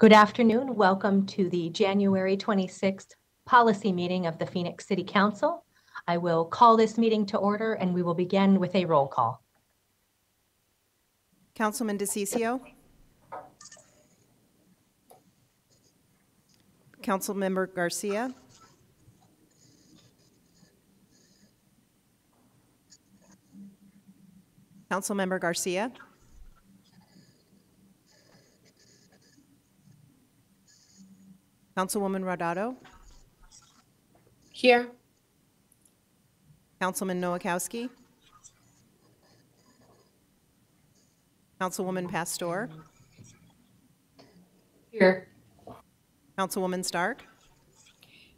Good afternoon. Welcome to the January 26th policy meeting of the Phoenix City Council. I will call this meeting to order and we will begin with a roll call. Councilman DeCiccio. Councilmember Garcia. Councilmember Garcia. Councilwoman Rodado. Here. Councilman Nowakowski. Councilwoman Pastor. Here. Councilwoman Stark.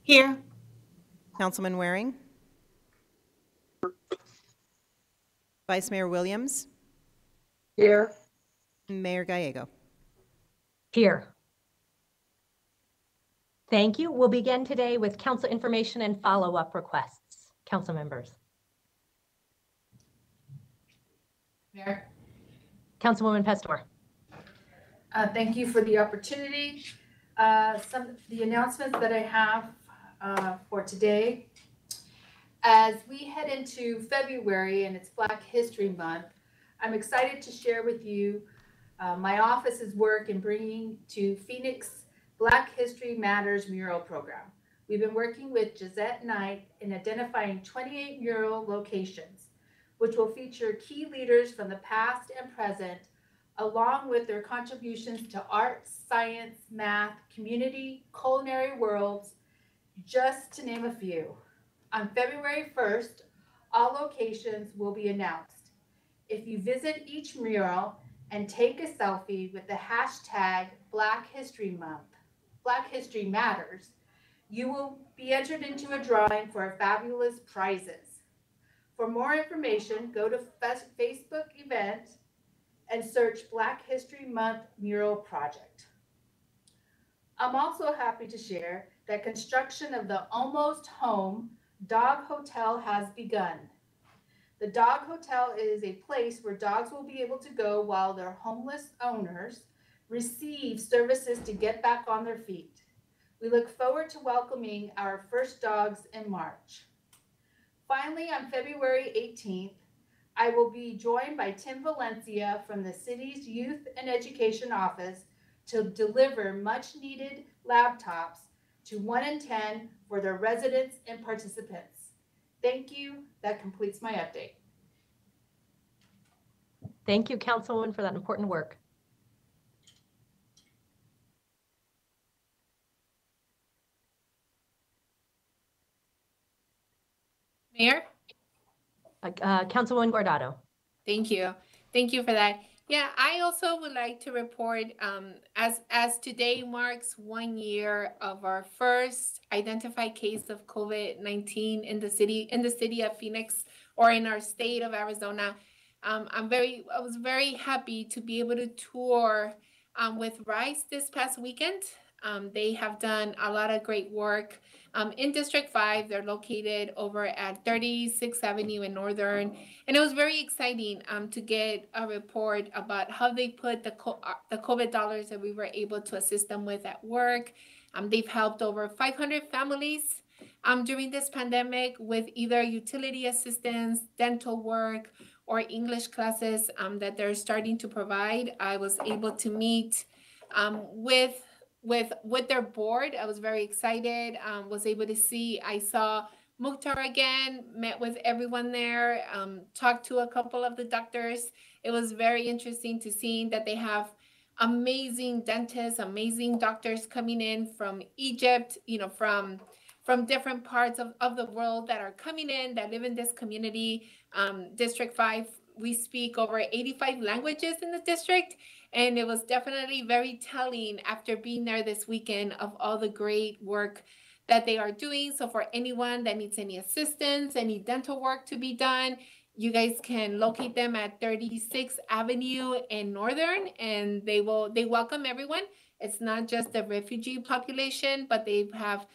Here. Councilman Waring. Vice Mayor Williams. Here. And Mayor Gallego. Here. Thank you. We'll begin today with council information and follow-up requests. Council members. Mayor. Councilwoman Pastor. Thank you for the opportunity. Some of the announcements that I have for today. As we head into February and it's Black History Month, I'm excited to share with you my office's work in bringing to Phoenix Black History Matters mural program. We've been working with Gisette Knight in identifying 28 mural locations, which will feature key leaders from the past and present, along with their contributions to art, science, math, community, culinary worlds, just to name a few. On February 1st, all locations will be announced. If you visit each mural and take a selfie with the hashtag Black History Month, Black History Matters, you will be entered into a drawing for fabulous prizes. For more information, go to Facebook event and search Black History Month Mural Project. I'm also happy to share that construction of the Almost Home Dog Hotel has begun. The Dog Hotel is a place where dogs will be able to go while their homeless owners receive services to get back on their feet. We look forward to welcoming our first dogs in March. Finally, on February 18th, I will be joined by Tim Valencia from the city's Youth and Education Office to deliver much needed laptops to 1 in 10 for their residents and participants. Thank you. That completes my update. Thank you, Councilwoman, for that important work. Mayor? Councilwoman Guardado. Thank you. Thank you for that. Yeah, I also would like to report as today marks 1 year of our first identified case of COVID-19 in the city of Phoenix, or in our state of Arizona. I was very happy to be able to tour with RISE this past weekend. They have done a lot of great work in District 5. They're located over at 36th Avenue in Northern. And it was very exciting to get a report about how they put the COVID dollars that we were able to assist them with at work. They've helped over 500 families during this pandemic with either utility assistance, dental work, or English classes that they're starting to provide. I was able to meet with their board. I was very excited, was able to see, I saw Mukhtar again, met with everyone there, talked to a couple of the doctors. It was very interesting to see that they have amazing dentists, amazing doctors coming in from Egypt, from different parts of the world that are coming in, that live in this community. District 5, we speak over 85 languages in the district. And it was definitely very telling after being there this weekend of all the great work that they are doing. So for anyone that needs any assistance, any dental work to be done, you guys can locate them at 36th Avenue in Northern, and they welcome everyone. It's not just the refugee population, but they have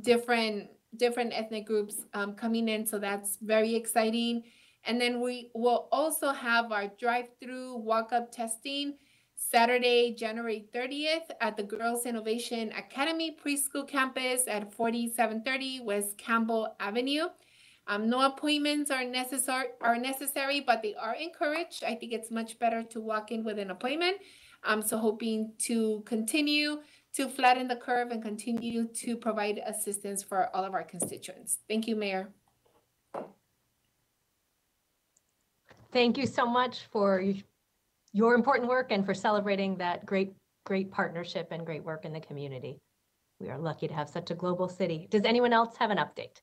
different ethnic groups coming in. So that's very exciting. And then we will also have our drive-through walk-up testing Saturday, January 30th at the Girls Innovation Academy Preschool Campus at 4730 West Campbell Avenue. No appointments are necessary, but they are encouraged. I think it's much better to walk in with an appointment. So hoping to continue to flatten the curve and continue to provide assistance for all of our constituents. Thank you, Mayor. Thank you so much for your important work and for celebrating that great partnership and great work in the community. We are lucky to have such a global city. Does anyone else have an update?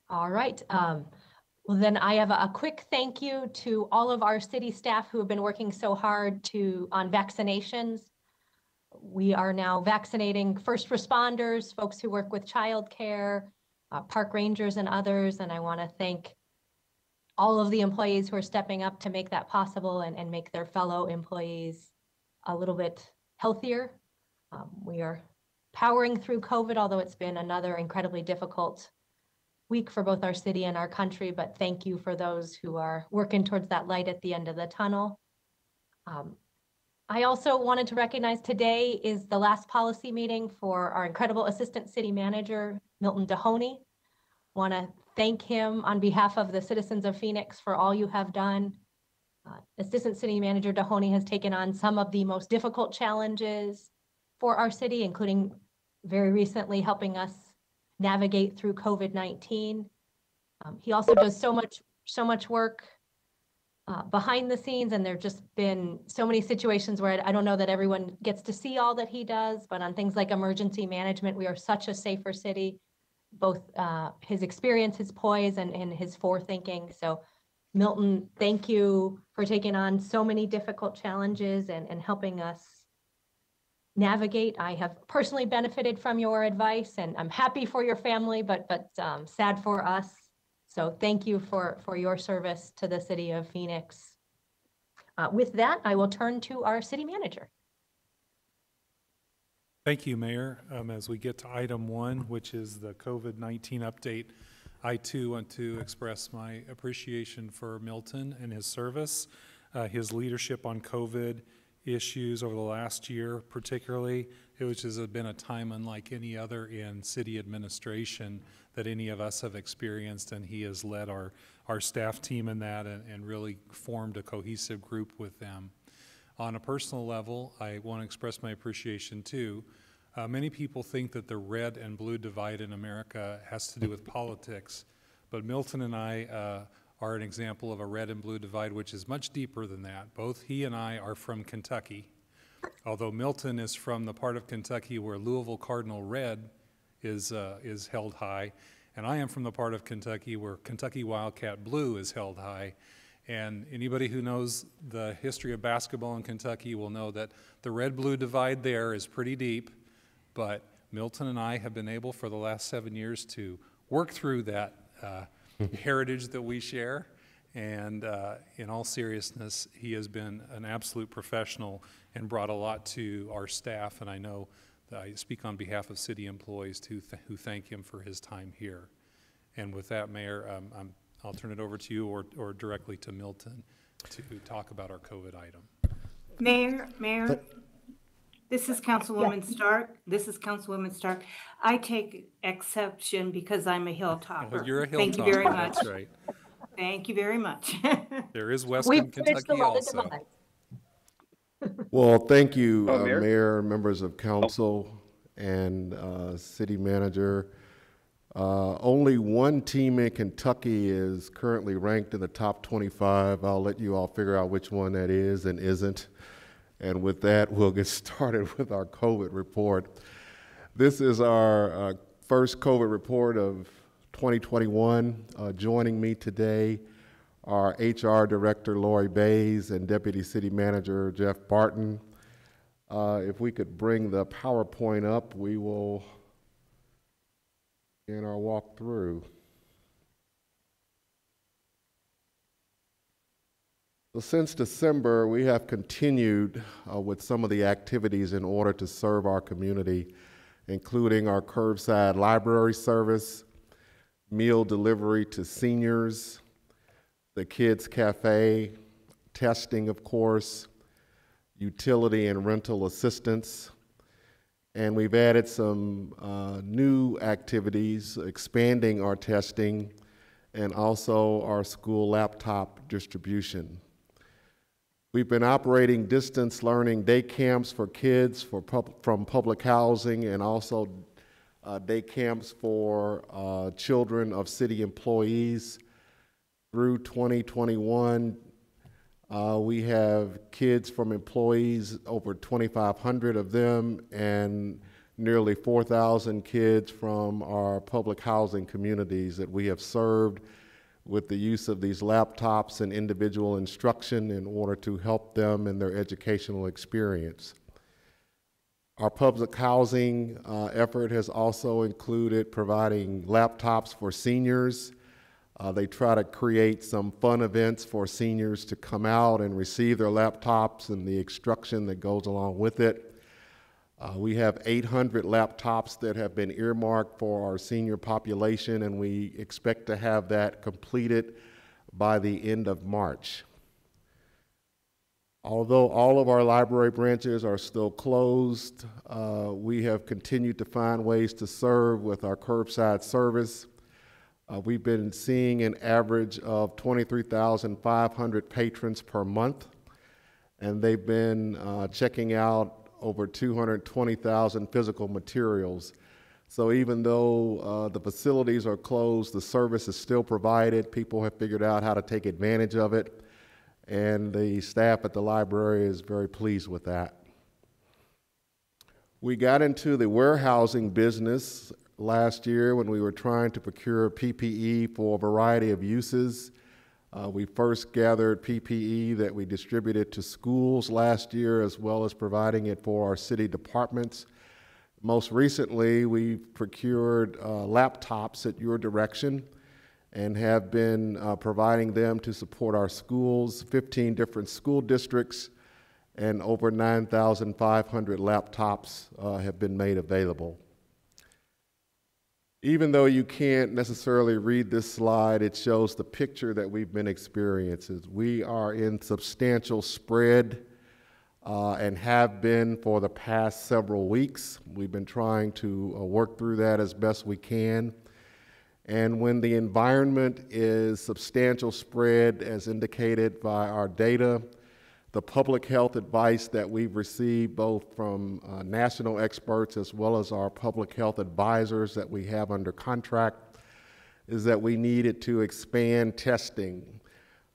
All right. Well, then I have a quick thank you to all of our city staff who have been working so hard on vaccinations. We are now vaccinating first responders, folks who work with childcare, park rangers and others. And I want to thank all of the employees who are stepping up to make that possible and make their fellow employees a little bit healthier. We are powering through COVID, although it's been another incredibly difficult week for both our city and our country, but thank you for those who are working towards that light at the end of the tunnel. I also wanted to recognize today is the last policy meeting for our incredible Assistant City Manager, Milton Dehoney. Want to thank him on behalf of the citizens of Phoenix for all you have done. Assistant City Manager Dehoney has taken on some of the most difficult challenges for our city, including very recently helping us navigate through COVID-19. He also does so much work behind the scenes, and there've just been so many situations where I don't know that everyone gets to see all that he does, but on things like emergency management, we are such a safer city, both his experience, his poise, and his forethinking. So Milton, thank you for taking on so many difficult challenges and helping us navigate. I have personally benefited from your advice, and I'm happy for your family, but sad for us. So thank you for your service to the city of Phoenix. With that, I will turn to our city manager. Thank you, Mayor. As we get to item 1, which is the COVID-19 update, I too want to express my appreciation for Milton and his service, his leadership on COVID issues over the last year, particularly, which has been a time unlike any other in city administration that any of us have experienced, and he has led our staff team in that and really formed a cohesive group with them. On a personal level, I want to express my appreciation too. Many people think that the red and blue divide in America has to do with politics, but Milton and I are an example of a red and blue divide, which is much deeper than that. Both he and I are from Kentucky, although Milton is from the part of Kentucky where Louisville Cardinal red is held high, and I am from the part of Kentucky where Kentucky Wildcat blue is held high. And anybody who knows the history of basketball in Kentucky will know that the red-blue divide there is pretty deep, but Milton and I have been able for the last 7 years to work through that heritage that we share. And in all seriousness, he has been an absolute professional and brought a lot to our staff, and I know that I speak on behalf of city employees who thank him for his time here. And with that, Mayor, I'll turn it over to you or directly to Milton to talk about our COVID item. Mayor, this is Councilwoman Stark. I take exception because I'm a hilltopper. You're a hilltopper. Thank you very much. That's right. Thank you very much. There is Western Kentucky also. Well, thank you, Mayor, members of council, and city manager. Only one team in Kentucky is currently ranked in the top 25. I'll let you all figure out which one that is and isn't. And with that, we'll get started with our COVID report. This is our first COVID report of 2021. Joining me today are HR Director Lori Bays and Deputy City Manager Jeff Barton. If we could bring the PowerPoint up, we will begin our walkthrough. So since December, we have continued with some of the activities in order to serve our community, including our curbside library service, meal delivery to seniors, the Kids Cafe, testing, of course, utility and rental assistance. And we've added some new activities, expanding our testing, and also our school laptop distribution. We've been operating distance learning day camps for kids from public housing, and also day camps for children of city employees. Through 2021, we have kids from employees, over 2,500 of them, and nearly 4,000 kids from our public housing communities that we have served with the use of these laptops and individual instruction in order to help them in their educational experience. Our public housing effort has also included providing laptops for seniors. They try to create some fun events for seniors to come out and receive their laptops and the instruction that goes along with it. We have 800 laptops that have been earmarked for our senior population, and we expect to have that completed by the end of March. Although all of our library branches are still closed, we have continued to find ways to serve with our curbside service. We've been seeing an average of 23,500 patrons per month, and they've been checking out over 220,000 physical materials. So even though the facilities are closed, the service is still provided. People have figured out how to take advantage of it, and the staff at the library is very pleased with that. We got into the warehousing business last year when we were trying to procure PPE for a variety of uses. We first gathered PPE that we distributed to schools last year, as well as providing it for our city departments. Most recently, we've procured laptops at your direction and have been providing them to support our schools, 15 different school districts, and over 9,500 laptops have been made available. Even though you can't necessarily read this slide, it shows the picture that we've been experiencing. We are in substantial spread and have been for the past several weeks. We've been trying to work through that as best we can. And when the environment is substantial spread, as indicated by our data, the public health advice that we've received both from national experts as well as our public health advisors that we have under contract is that we needed to expand testing.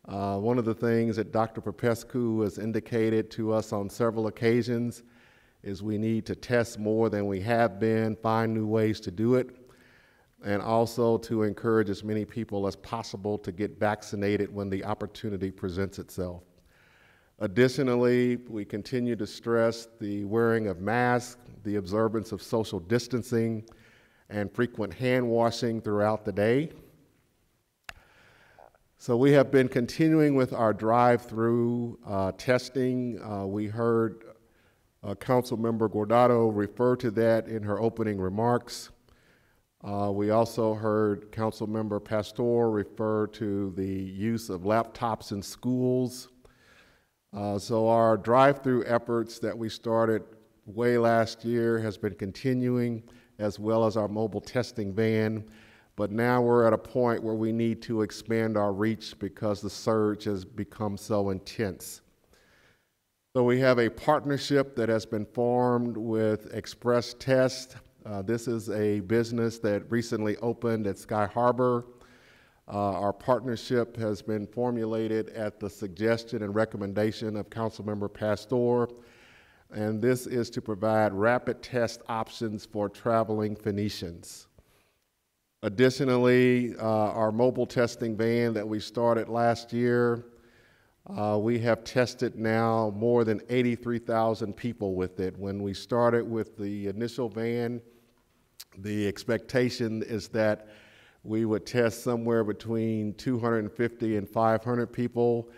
One of the things that Dr. Popescu has indicated to us on several occasions is we need to test more than we have been, find new ways to do it, and also to encourage as many people as possible to get vaccinated when the opportunity presents itself. Additionally, we continue to stress the wearing of masks, the observance of social distancing, and frequent hand washing throughout the day. So we have been continuing with our drive-through testing. We heard Councilmember Guardado refer to that in her opening remarks. We also heard Councilmember Pastor refer to the use of laptops in schools. So our drive-through efforts that we started way last year has been continuing, as well as our mobile testing van. But now we're at a point where we need to expand our reach because the surge has become so intense. So we have a partnership that has been formed with Express Test. This is a business that recently opened at Sky Harbor. Our partnership has been formulated at the suggestion and recommendation of Councilmember Pastor, and this is to provide rapid test options for traveling Phoenicians. Additionally, our mobile testing van that we started last year, we have tested now more than 83,000 people with it. When we started with the initial van, the expectation is that we would test somewhere between 250 and 500 people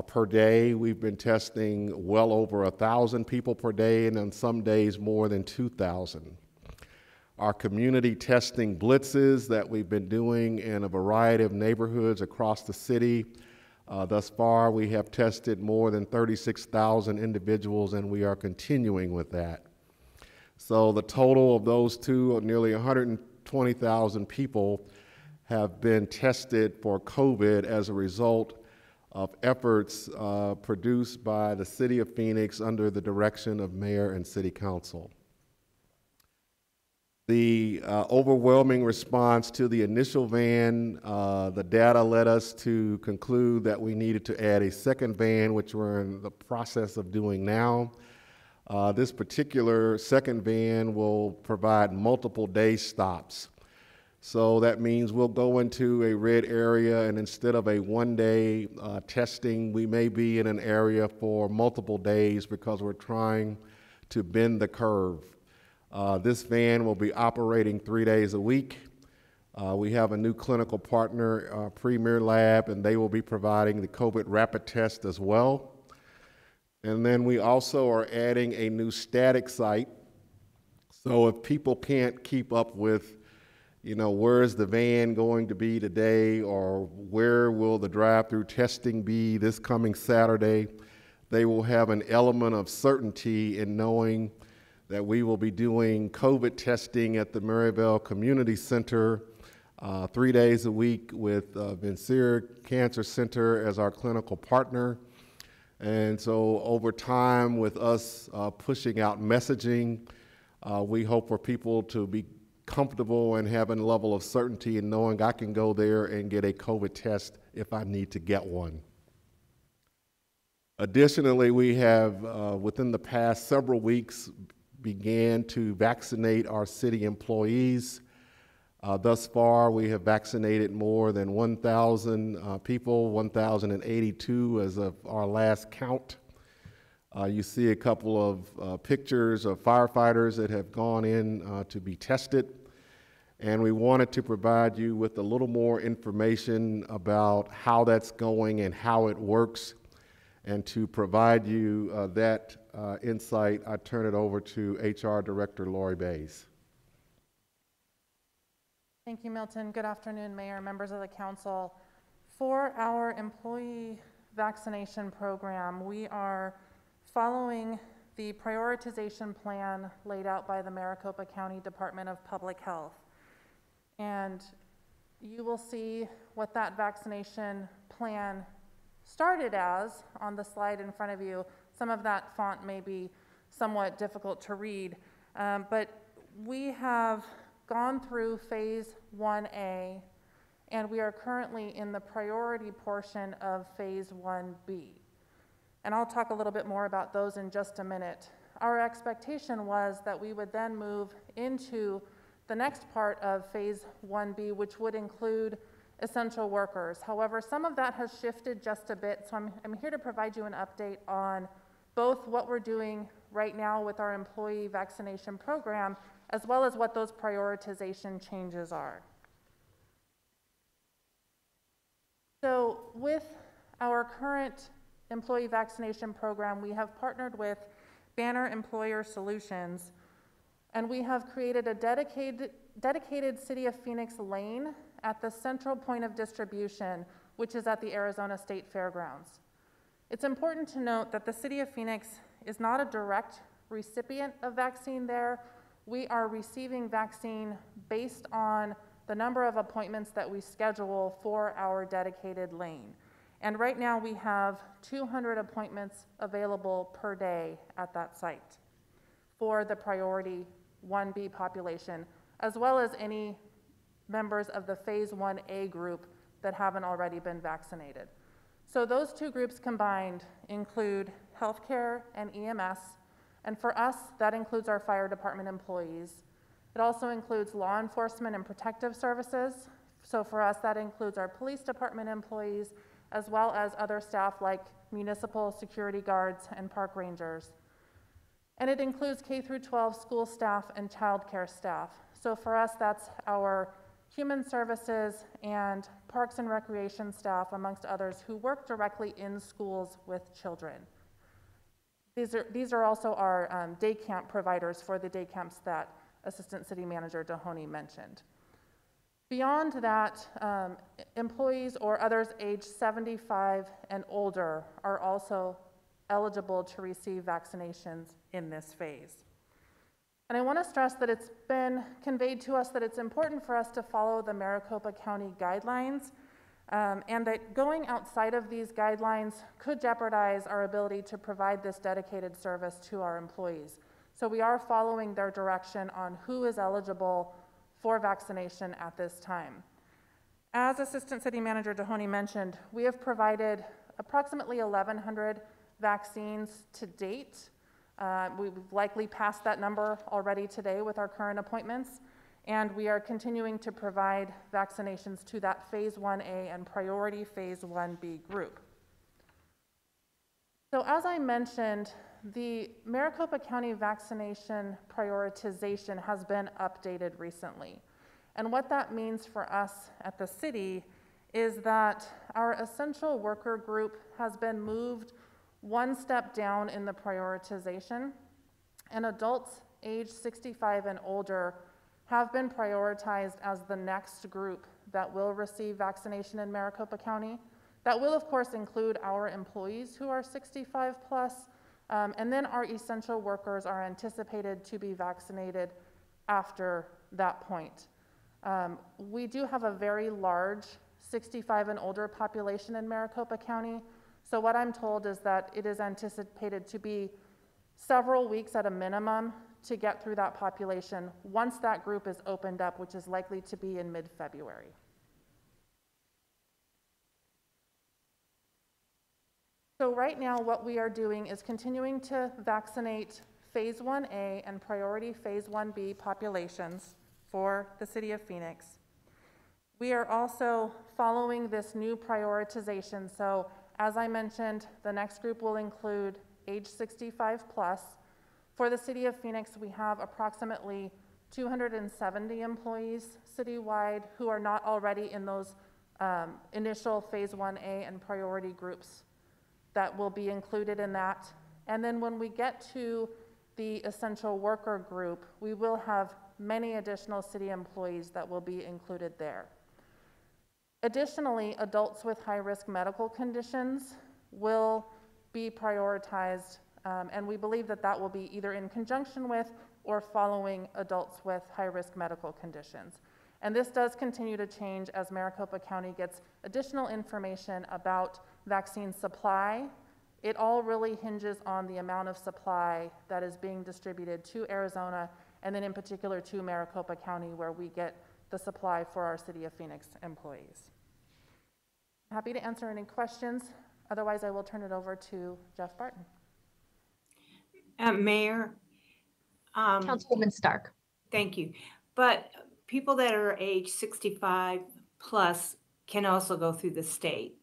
per day. We've been testing well over 1,000 people per day, and on some days more than 2,000. our community testing blitzes that we've been doing in a variety of neighborhoods across the city. Thus far, we have tested more than 36,000 individuals, and we are continuing with that. So the total of those two, nearly 120,000 people have been tested for COVID as a result of efforts produced by the City of Phoenix under the direction of Mayor and City Council. The overwhelming response to the initial van, the data led us to conclude that we needed to add a second van, which we're in the process of doing now. This particular second van will provide multiple day stops. So that means we'll go into a red area, and instead of a one-day testing, we may be in an area for multiple days because we're trying to bend the curve. This van will be operating 3 days a week. We have a new clinical partner, Premier Lab, and they will be providing the COVID rapid test as well. And then we also are adding a new static site. So if people can't keep up with, where is the van going to be today, or where will the drive-through testing be this coming Saturday, they will have an element of certainty in knowing that we will be doing COVID testing at the Maryville Community Center 3 days a week with Vincere Cancer Center as our clinical partner. And so over time, with us pushing out messaging, we hope for people to be comfortable and having a level of certainty in knowing I can go there and get a COVID test if I need to get one. Additionally, we have, within the past several weeks, began to vaccinate our city employees. Thus far, we have vaccinated more than 1,000 people, 1,082 as of our last count. You see a couple of pictures of firefighters that have gone in to be tested. And we wanted to provide you with a little more information about how that's going and how it works. And to provide you that insight, I turn it over to HR Director Lori Bays. Thank you, Milton. Good afternoon, Mayor, members of the council. For our employee vaccination program, we are following the prioritization plan laid out by the Maricopa County Department of Public Health. And you will see what that vaccination plan started as on the slide in front of you. Some of that font may be somewhat difficult to read, but we have gone through phase 1A, and we are currently in the priority portion of phase 1B. And I'll talk a little bit more about those in just a minute. Our expectation was that we would then move into the next part of phase 1B, which would include essential workers. However, some of that has shifted just a bit, so I'm here to provide you an update on both what we're doing right now with our employee vaccination program, as well as what those prioritization changes are. So with our current employee vaccination program, we have partnered with Banner Employer Solutions, and we have created a dedicated City of Phoenix lane at the central point of distribution, which is at the Arizona State Fairgrounds. It's important to note that the City of Phoenix is not a direct recipient of vaccine there. We are receiving vaccine based on the number of appointments that we schedule for our dedicated lane. And right now we have 200 appointments available per day at that site for the priority 1B population, as well as any members of the phase 1A group that haven't already been vaccinated. So those two groups combined include healthcare and EMS, and for us, that includes our fire department employees. It also includes law enforcement and protective services. So for us, that includes our police department employees, as well as other staff like municipal security guards and park rangers. And it includes K through 12 school staff and childcare staff. So for us, that's our human services and parks and recreation staff, amongst others, who work directly in schools with children. These are also our day camp providers for the day camps that Assistant City Manager Dohoney mentioned. Beyond that, employees or others aged 75 and older are also eligible to receive vaccinations in this phase. And I want to stress that it's been conveyed to us that it's important for us to follow the Maricopa County guidelines, and that going outside of these guidelines could jeopardize our ability to provide this dedicated service to our employees. So we are following their direction on who is eligible for vaccination at this time. As Assistant City Manager Dohoney mentioned, we have provided approximately 1,100 vaccines to date. We've likely passed that number already today with our current appointments, and we are continuing to provide vaccinations to that Phase 1A and Priority Phase 1B group. So as I mentioned, the Maricopa County vaccination prioritization has been updated recently. And what that means for us at the city is that our essential worker group has been moved one step down in the prioritization, and adults age 65 and older have been prioritized as the next group that will receive vaccination in Maricopa County. That will, of course, include our employees who are 65 plus, and then our essential workers are anticipated to be vaccinated after that point. We do have a very large 65 and older population in Maricopa County. So what I'm told is that it is anticipated to be several weeks at a minimum to get through that population once that group is opened up, which is likely to be in mid-February. So right now what we are doing is continuing to vaccinate Phase 1A and Priority Phase 1B populations for the City of Phoenix. We are also following this new prioritization. So as I mentioned, the next group will include age 65 plus. For the City of Phoenix, we have approximately 270 employees citywide who are not already in those initial Phase 1A and priority groups that will be included in that. And then when we get to the essential worker group, we will have many additional city employees that will be included there. Additionally, adults with high-risk medical conditions will be prioritized, and we believe that that will be either in conjunction with or following adults with high-risk medical conditions. And this does continue to change as Maricopa County gets additional information about vaccine supply. It all really hinges on the amount of supply that is being distributed to Arizona, and then in particular to Maricopa County, where we get the supply for our City of Phoenix employees. Happy to answer any questions. Otherwise, I will turn it over to Jeff Barton. Mayor. Councilwoman Stark. Thank you. But people that are age 65 plus can also go through the state.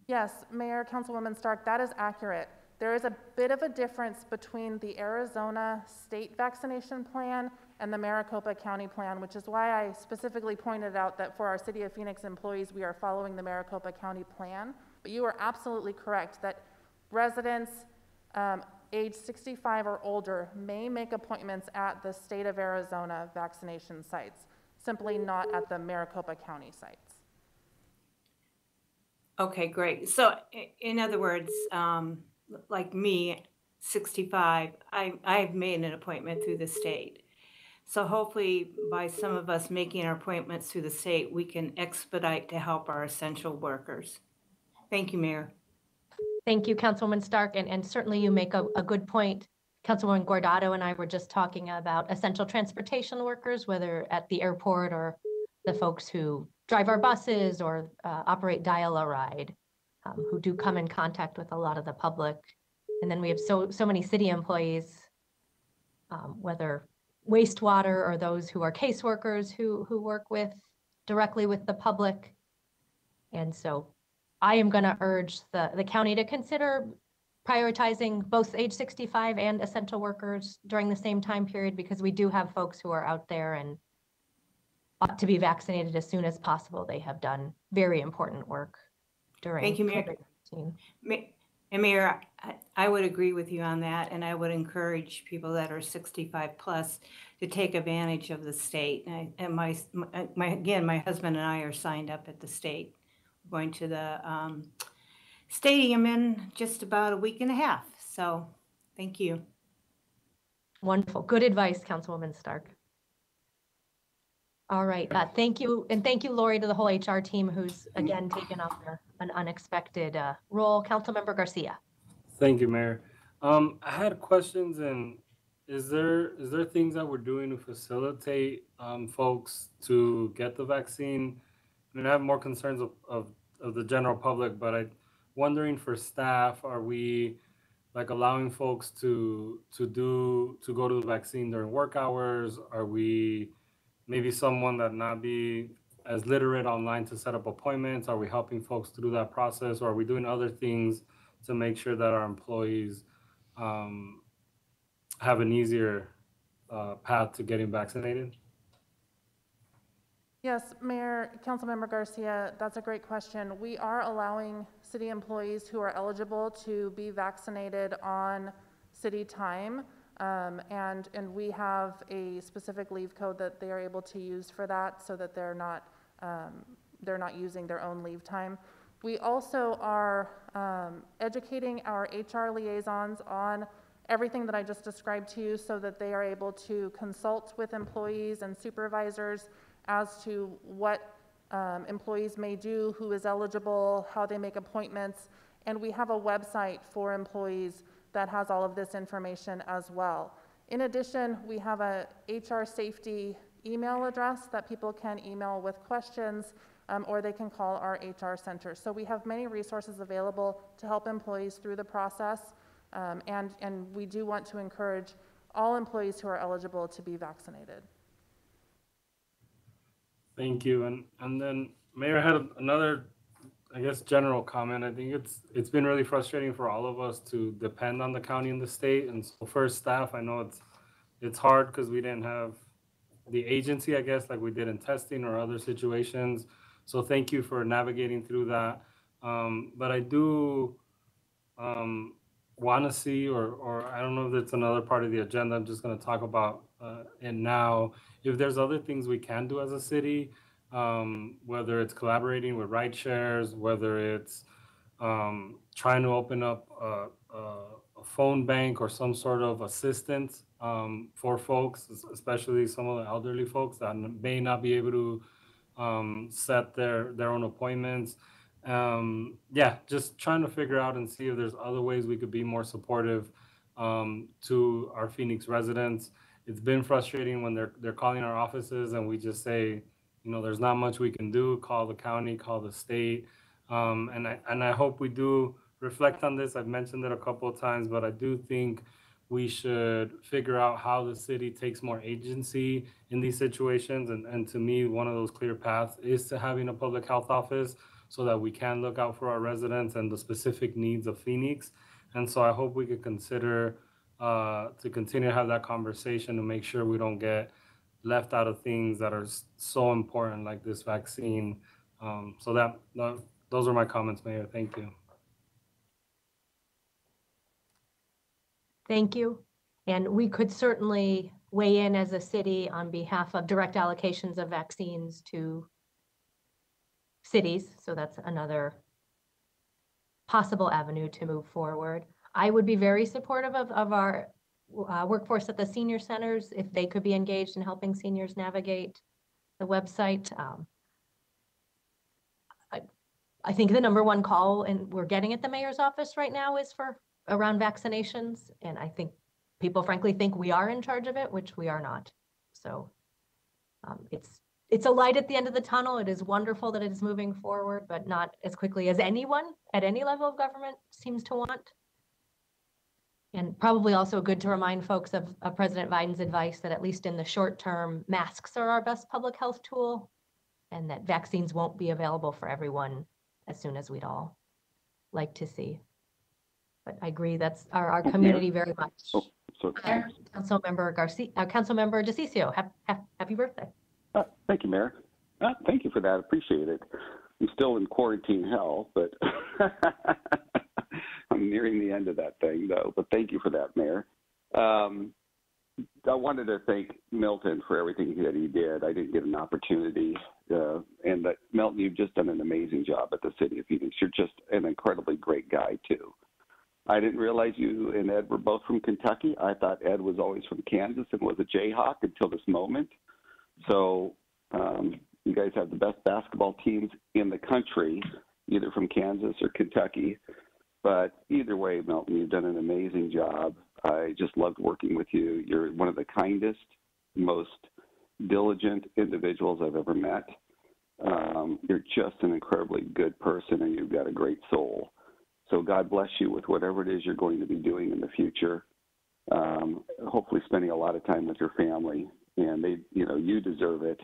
Yes, Mayor, Councilwoman Stark, that is accurate. There is a bit of a difference between the Arizona state vaccination plan and the Maricopa County plan, which is why I specifically pointed out that for our City of Phoenix employees, we are following the Maricopa County plan. But you are absolutely correct that residents age 65 or older may make appointments at the state of Arizona vaccination sites, simply not at the Maricopa County sites. Okay, great. So in other words, like me, 65, I've made an appointment through the state. So hopefully by some of us making our appointments through the state, we can expedite to help our essential workers. Thank you, Mayor. Thank you, Councilwoman Stark, and certainly you make a good point. Councilwoman Guardado and I were just talking about essential transportation workers, whether at the airport or the folks who drive our buses or operate Dial-A-Ride, who do come in contact with a lot of the public. And then we have so many city employees, whether wastewater or those who are caseworkers who work directly with the public. And so I am going to urge the county to consider prioritizing both age 65 and essential workers during the same time period, because we do have folks who are out there and ought to be vaccinated as soon as possible. They have done very important work during Thank you, Mayor. COVID-19. And Mayor, I would agree with you on that, and I would encourage people that are 65 plus to take advantage of the state. And my husband and I are signed up at the state. We're going to the stadium in just about a week and a half. So thank you. Wonderful. Good advice, Councilwoman Stark. All right. Thank you. And thank you, Lori, to the whole HR team who's again taken on an unexpected role. Councilmember Garcia. Thank you, Mayor. I had questions, and is there things that we're doing to facilitate folks to get the vaccine? I mean, I have more concerns of the general public, but I'm wondering for staff, are we like allowing folks to go to the vaccine during work hours? Are we maybe someone that not be as literate online to set up appointments? Are we helping folks through that process, or are we doing other things to make sure that our employees have an easier path to getting vaccinated? Yes, Mayor, Councilmember Garcia, that's a great question. We are allowing city employees who are eligible to be vaccinated on city time. And we have a specific leave code that they are able to use for that, so that they're not using their own leave time. We also are educating our HR liaisons on everything that I just described to you, so that they are able to consult with employees and supervisors as to what employees may do, who is eligible, how they make appointments. And we have a website for employees that has all of this information as well. In addition, we have a HR safety email address that people can email with questions, or they can call our HR center. So we have many resources available to help employees through the process, and we do want to encourage all employees who are eligible to be vaccinated. Thank you. And then, Mayor, I had another, I guess, general comment. I think it's been really frustrating for all of us to depend on the county and the state. And so for staff, I know it's hard because we didn't have the agency, I guess, like we did in testing or other situations. So thank you for navigating through that. But I do want to see, or I don't know if it's another part of the agenda, I'm just going to talk about it now. If there's other things we can do as a city, whether it's collaborating with ride shares, whether it's trying to open up a phone bank or some sort of assistance for folks, especially some of the elderly folks that may not be able to set their own appointments. Yeah, just trying to figure out and see if there's other ways we could be more supportive to our Phoenix residents. It's been frustrating when they're calling our offices and we just say, you know, there's not much we can do. Call the county, call the state, and I hope we do reflect on this. I've mentioned it a couple of times, but I do think we should figure out how the city takes more agency in these situations. And to me, one of those clear paths is to having a public health office, so that we can look out for our residents and the specific needs of Phoenix. And so I hope we could consider to continue to have that conversation to make sure we don't get left out of things that are so important, like this vaccine. So those are my comments, Mayor. Thank you. Thank you. And we could certainly weigh in as a city on behalf of direct allocations of vaccines to cities. So that's another possible avenue to move forward. I would be very supportive of our workforce at the senior centers if they could be engaged in helping seniors navigate the website. I think the number one call and we're getting at the mayor's office right now is for around vaccinations. And I think people frankly think we are in charge of it, which we are not. So it's a light at the end of the tunnel. It is wonderful that it is moving forward, but not as quickly as anyone at any level of government seems to want. And probably also good to remind folks of President Biden's advice that at least in the short term, masks are our best public health tool, and that vaccines won't be available for everyone as soon as we'd all like to see. But I agree, that's our community very much. Oh, sorry. Councilmember Garcia, Councilmember DeCiccio, happy birthday. Thank you, Mayor. Thank you for that. Appreciate it. I'm still in quarantine hell, but I'm nearing the end of that thing, though, but thank you for that, Mayor. I wanted to thank Milton for everything that he did. I didn't get an opportunity, and that Milton, you've just done an amazing job at the City of Phoenix. You're just an incredibly great guy, too. I didn't realize you and Ed were both from Kentucky. I thought Ed was always from Kansas and was a Jayhawk until this moment. So you guys have the best basketball teams in the country, either from Kansas or Kentucky. But either way, Milton, you've done an amazing job. I just loved working with you. You're one of the kindest, most diligent individuals I've ever met. You're just an incredibly good person, and you've got a great soul. So God bless you with whatever it is you're going to be doing in the future. Hopefully spending a lot of time with your family, and you deserve it,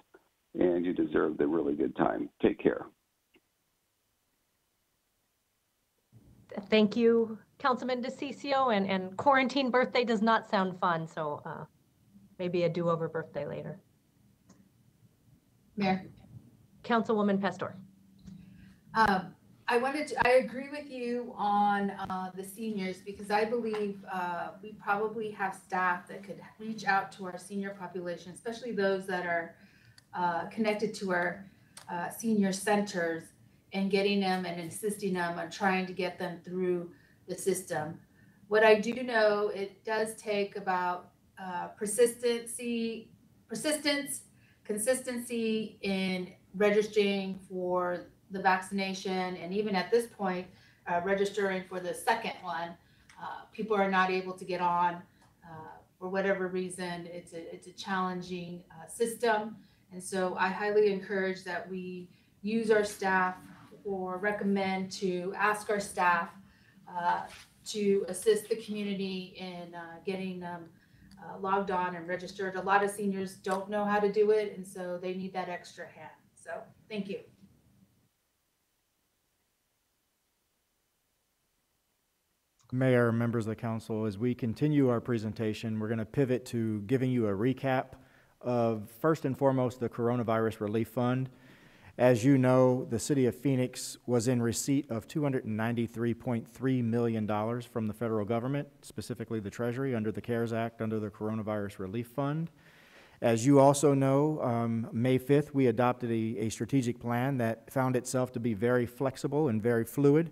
and you deserve the really good time. Take care. Thank you, Councilman DeCiccio, and quarantine birthday does not sound fun, so maybe a do-over birthday later. Mayor. Councilwoman Pastor. I agree with you on the seniors, because I believe we probably have staff that could reach out to our senior population, especially those that are connected to our senior centers, and getting them and assisting them on trying to get them through the system. What I do know, it does take about persistence, consistency in registering for the vaccination, and even at this point, registering for the second one. People are not able to get on for whatever reason. It's a challenging system, and so I highly encourage that we use our staff, or recommend to ask our staff to assist the community in getting them logged on and registered. A lot of seniors don't know how to do it, and so they need that extra hand. So thank you. Mayor, members of the council, as we continue our presentation, we're going to pivot to giving you a recap of, first and foremost, the Coronavirus Relief Fund. As you know, the City of Phoenix was in receipt of $293.3 million from the federal government, specifically the Treasury, under the CARES Act, under the Coronavirus Relief Fund. As you also know, May 5th, we adopted a strategic plan that found itself to be very flexible and very fluid.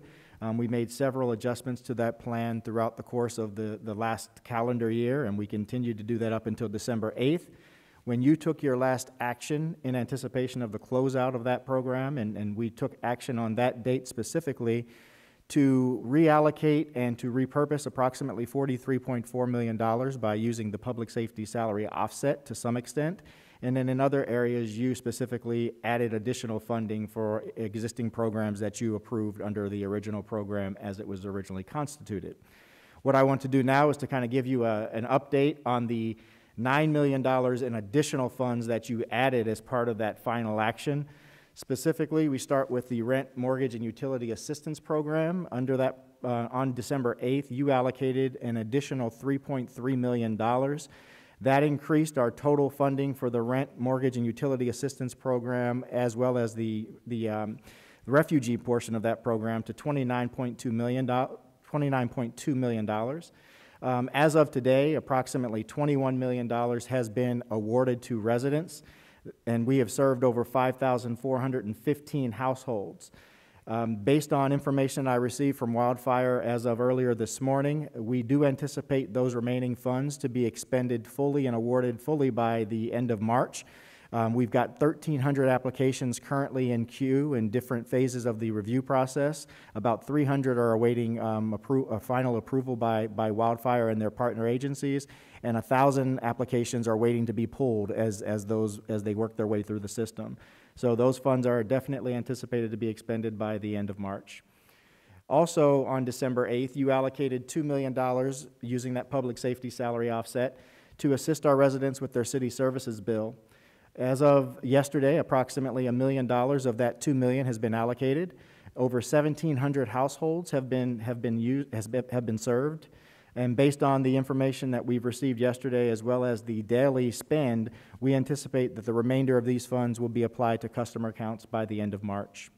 We made several adjustments to that plan throughout the course of the last calendar year, and we continued to do that up until December 8th. When you took your last action in anticipation of the closeout of that program, and we took action on that date specifically to reallocate and to repurpose approximately $43.4 million by using the public safety salary offset to some extent. And then in other areas, you specifically added additional funding for existing programs that you approved under the original program as it was originally constituted. What I want to do now is to kind of give you an update on the $9 million in additional funds that you added as part of that final action. Specifically, we start with the Rent, Mortgage, and Utility Assistance Program. Under that, on December 8th, you allocated an additional $3.3 million. That increased our total funding for the Rent, Mortgage, and Utility Assistance Program, as well as the refugee portion of that program, to $29.2 million. As of today, approximately $21 million has been awarded to residents, and we have served over 5,415 households. Based on information I received from Wildfire as of earlier this morning, we do anticipate those remaining funds to be expended fully and awarded fully by the end of March. We've got 1,300 applications currently in queue in different phases of the review process. About 300 are awaiting final approval by Wildfire and their partner agencies, and 1,000 applications are waiting to be pulled as they work their way through the system. So those funds are definitely anticipated to be expended by the end of March. Also, on December 8th, you allocated $2 million using that public safety salary offset to assist our residents with their city services bill. As of yesterday, approximately $1 million of that $2 million has been allocated. Over 1,700 households have been served. And based on the information that we've received yesterday, as well as the daily spend, we anticipate that the remainder of these funds will be applied to customer accounts by the end of March.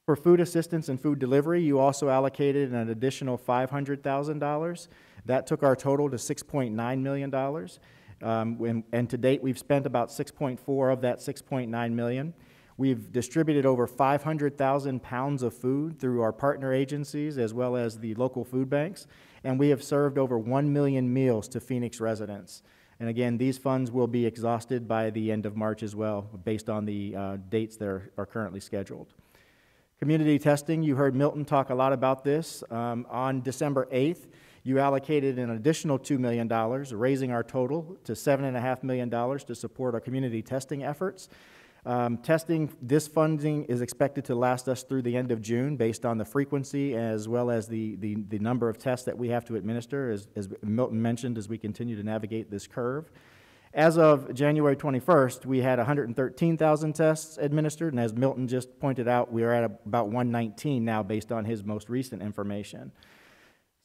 For food assistance and food delivery, you also allocated an additional $500,000. That took our total to $6.9 million. And to date, we've spent about 6.4 of that 6.9 million. We've distributed over 500,000 pounds of food through our partner agencies as well as the local food banks, and we have served over 1 million meals to Phoenix residents. And again, these funds will be exhausted by the end of March as well, based on the dates that are currently scheduled. Community testing, you heard Milton talk a lot about this. On December 8th, you allocated an additional $2 million, raising our total to $7.5 million to support our community testing efforts. This funding is expected to last us through the end of June based on the frequency as well as the number of tests that we have to administer, as Milton mentioned, as we continue to navigate this curve. As of January 21st, we had 113,000 tests administered, and as Milton just pointed out, we are at about 119 now based on his most recent information.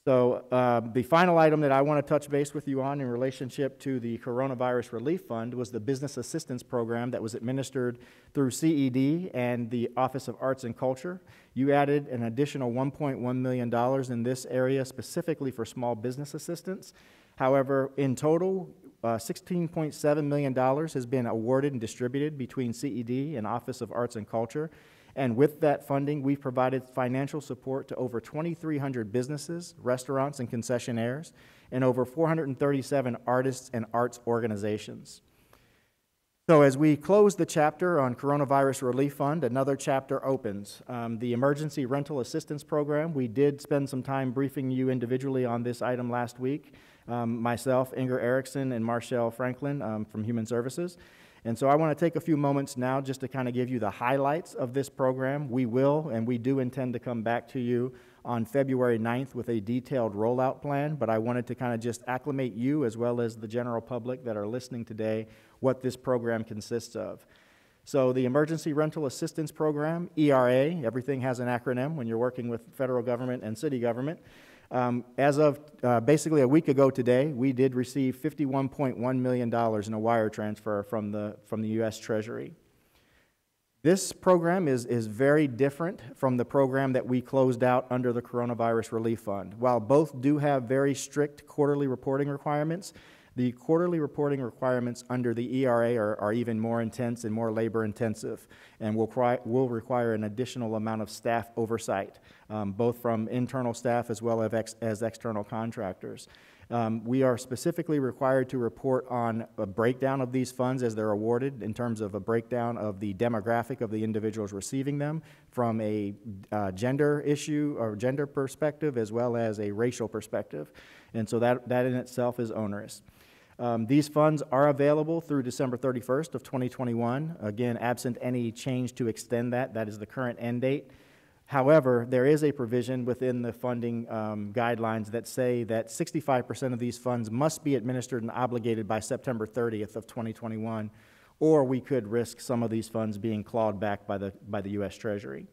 So the final item that I want to touch base with you on in relationship to the Coronavirus Relief Fund was the Business Assistance Program that was administered through CED and the Office of Arts and Culture. You added an additional $1.1 million in this area specifically for small business assistance. However, in total, $16.7 million has been awarded and distributed between CED and Office of Arts and Culture. And with that funding, we've provided financial support to over 2,300 businesses, restaurants, and concessionaires, and over 437 artists and arts organizations. So as we close the chapter on Coronavirus Relief Fund, another chapter opens. The Emergency Rental Assistance Program, we did spend some time briefing you individually on this item last week. Myself, Inger Erickson, and Marshall Franklin from Human Services. And so I want to take a few moments now just to kind of give you the highlights of this program. We will, and we do intend to come back to you on February 9th with a detailed rollout plan, but I wanted to kind of just acclimate you as well as the general public that are listening today what this program consists of. So the Emergency Rental Assistance Program, ERA, everything has an acronym when you're working with federal government and city government. As of basically a week ago today, we did receive $51.1 million in a wire transfer from the U.S. Treasury. This program is very different from the program that we closed out under the Coronavirus Relief Fund. While both do have very strict quarterly reporting requirements, the quarterly reporting requirements under the ERA are even more intense and more labor intensive and will require an additional amount of staff oversight, both from internal staff as well as external contractors. We are specifically required to report on a breakdown of these funds as they're awarded in terms of a breakdown of the demographic of the individuals receiving them from a gender issue or gender perspective as well as a racial perspective. And so that in itself is onerous. These funds are available through December 31st of 2021. Again, absent any change to extend that is the current end date. However, there is a provision within the funding guidelines that say that 65% of these funds must be administered and obligated by September 30th of 2021, or we could risk some of these funds being clawed back by the U.S. Treasury.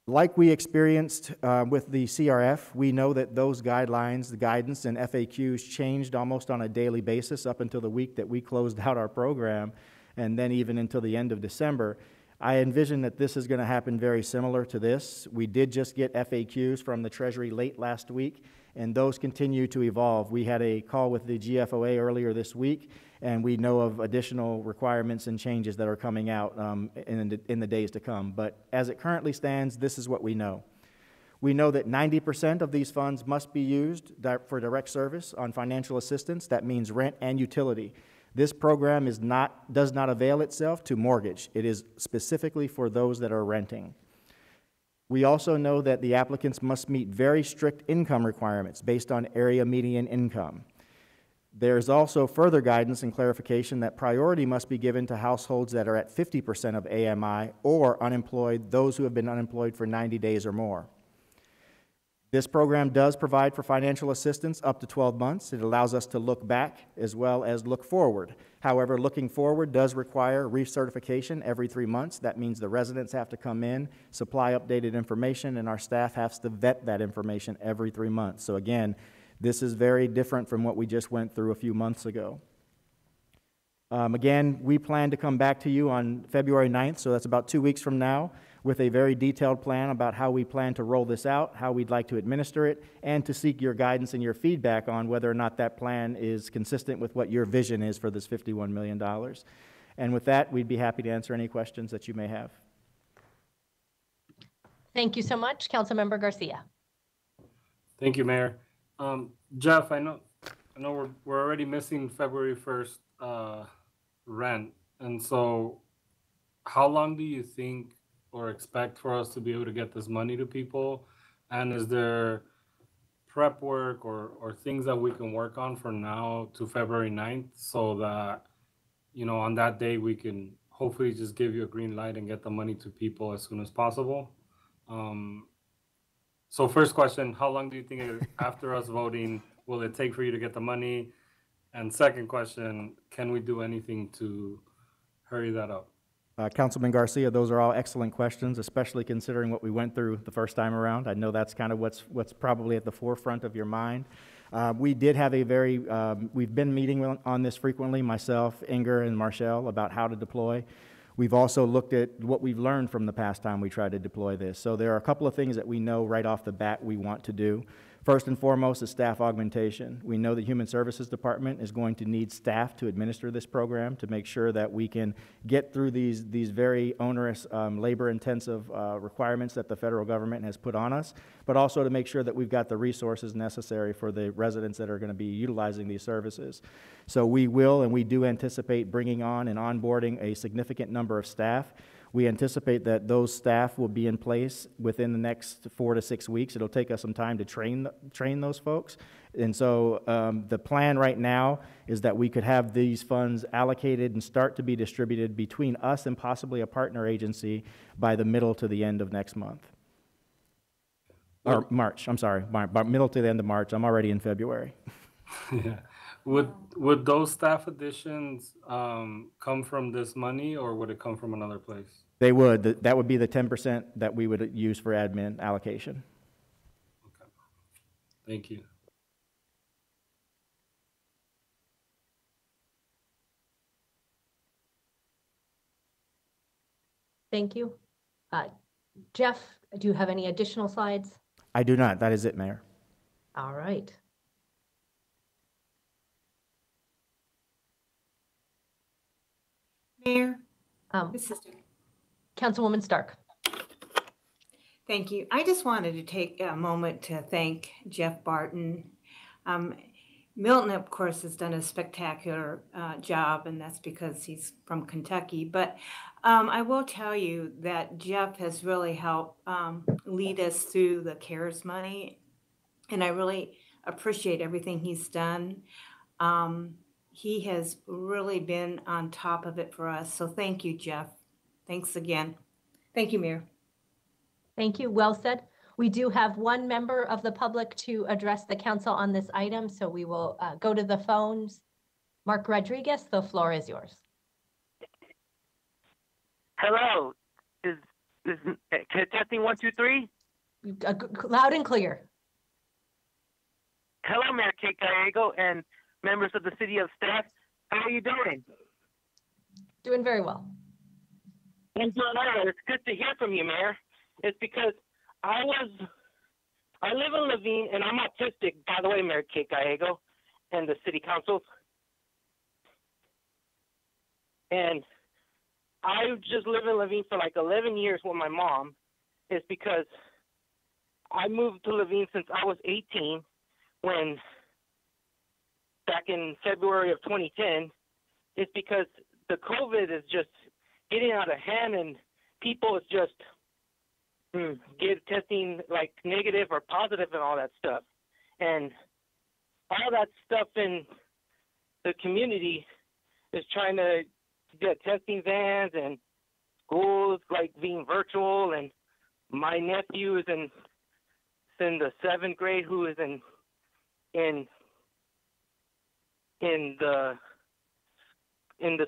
Like we experienced with the CRF, we know that those guidelines, the guidance and FAQs changed almost on a daily basis up until the week that we closed out our program, and then even until the end of December. I envision that this is going to happen very similar to this. We did just get FAQs from the Treasury late last week, and those continue to evolve. We had a call with the GFOA earlier this week, and we know of additional requirements and changes that are coming out in the days to come. But as it currently stands, this is what we know. We know that 90% of these funds must be used for direct service on financial assistance. That means rent and utility. This program does not avail itself to mortgage. It is specifically for those that are renting. We also know that the applicants must meet very strict income requirements based on area median income. There's also further guidance and clarification that priority must be given to households that are at 50% of AMI or unemployed, those who have been unemployed for 90 days or more. This program does provide for financial assistance up to 12 months. It allows us to look back as well as look forward. However, looking forward does require recertification every 3 months. That means the residents have to come in, supply updated information, and our staff has to vet that information every 3 months. So again, this is very different from what we just went through a few months ago. Again, we plan to come back to you on February 9th, so that's about 2 weeks from now, with a very detailed plan about how we plan to roll this out, how we'd like to administer it, and to seek your guidance and your feedback on whether or not that plan is consistent with what your vision is for this $51 million. And with that, we'd be happy to answer any questions that you may have. Thank you so much, Councilmember Garcia. Thank you, Mayor. Jeff, I know we're already missing February 1st rent, and so how long do you think or expect for us to be able to get this money to people? And is there prep work or things that we can work on from now to February 9th so that, you know, on that day we can hopefully just give you a green light and get the money to people as soon as possible? So first question, how long do you think after us voting will it take for you to get the money? And second question, can we do anything to hurry that up? Councilman Garcia, those are all excellent questions, especially considering what we went through the first time around. I know that's kind of what's probably at the forefront of your mind. We did have we've been meeting on this frequently, myself, Inger, and Marshall, about how to deploy. We've also looked at what we've learned from the past time we tried to deploy this. So there are a couple of things that we know right off the bat we want to do. First and foremost is staff augmentation. We know the Human Services Department is going to need staff to administer this program to make sure that we can get through these very onerous, labor-intensive requirements that the federal government has put on us, but also to make sure that we've got the resources necessary for the residents that are going to be utilizing these services. So we will and we do anticipate bringing on and onboarding a significant number of staff. We anticipate that those staff will be in place within the next 4 to 6 weeks. It'll take us some time to train those folks. And so the plan right now is that we could have these funds allocated and start to be distributed between us and possibly a partner agency by the middle to the end of next month. Or March, I'm sorry, middle to the end of March. I'm already in February. Yeah. Would those staff additions come from this money, or would it come from another place? They would. That would be the 10% that we would use for admin allocation. Okay. Thank you. Thank you. Jeff, do you have any additional slides? I do not. That is it, Mayor. All right. Mayor, this is Councilwoman Stark. Thank you. I just wanted to take a moment to thank Jeff Barton. Milton, of course, has done a spectacular job, and that's because he's from Kentucky. But I will tell you that Jeff has really helped lead us through the CARES money, and I really appreciate everything he's done. He has really been on top of it for us. So thank you, Jeff. Thanks again. Thank you, Mayor. Thank you. Well said. We do have one member of the public to address the council on this item, so we will go to the phones. Mark Rodriguez, the floor is yours. Hello. Is testing 1, 2, 3? Loud and clear. Hello, Mayor Kate Gallego and members of the city of staff. How are you doing? Doing very well. I'm doing all right. It's good to hear from you, Mayor. It's because I live in Levine, and I'm autistic, by the way, Mayor Kate Gallego and the city council. And I just lived in Levine for like 11 years with my mom. It's because I moved to Levine since I was 18 when back in February of 2010. It's because the COVID is just getting out of hand and people is just get testing like negative or positive and all that stuff. And all that stuff in the community is trying to get testing vans and schools like being virtual. And my nephew is in the 7th grade who is in the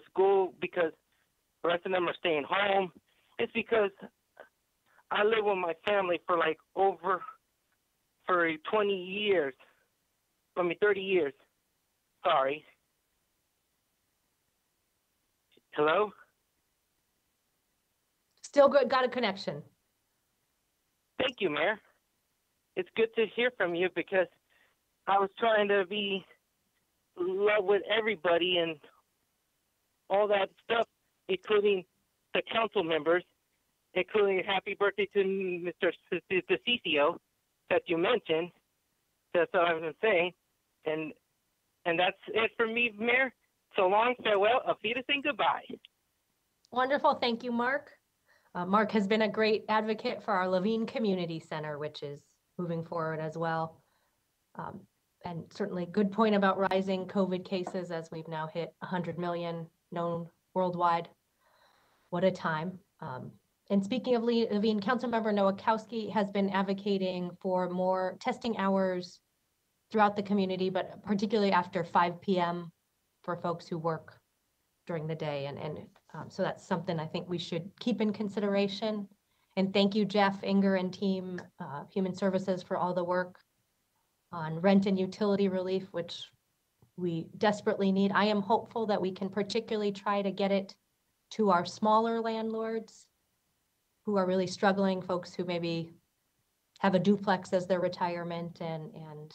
school because the rest of them are staying home. It's because I live with my family for 20 years. 30 years. Sorry. Hello? Still good, got a connection. Thank you, Mayor. It's good to hear from you because I was trying to be love with everybody and all that stuff, including the council members, including happy birthday to Mr. DeCiccio that you mentioned. That's what I've been saying. And that's it for me, Mayor. So long, farewell, auf Wiedersehen, goodbye. Wonderful, thank you, Mark. Mark has been a great advocate for our Levine Community Center, which is moving forward as well. And certainly good point about rising COVID cases as we've now hit 100 million known worldwide. What a time. And speaking of Levine, Councilmember Nowakowski has been advocating for more testing hours throughout the community, but particularly after 5 p.m. for folks who work during the day. So that's something I think we should keep in consideration. And thank you, Jeff, Inger, and team Human Services for all the work on rent and utility relief, which we desperately need. I am hopeful that we can particularly try to get it to our smaller landlords who are really struggling, folks who maybe have a duplex as their retirement and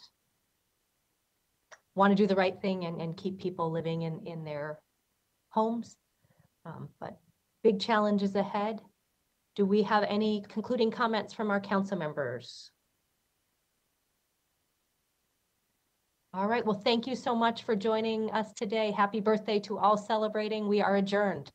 want to do the right thing and keep people living in their homes. But big challenges ahead. Do we have any concluding comments from our council members? All right, well, thank you so much for joining us today. Happy birthday to all celebrating. We are adjourned.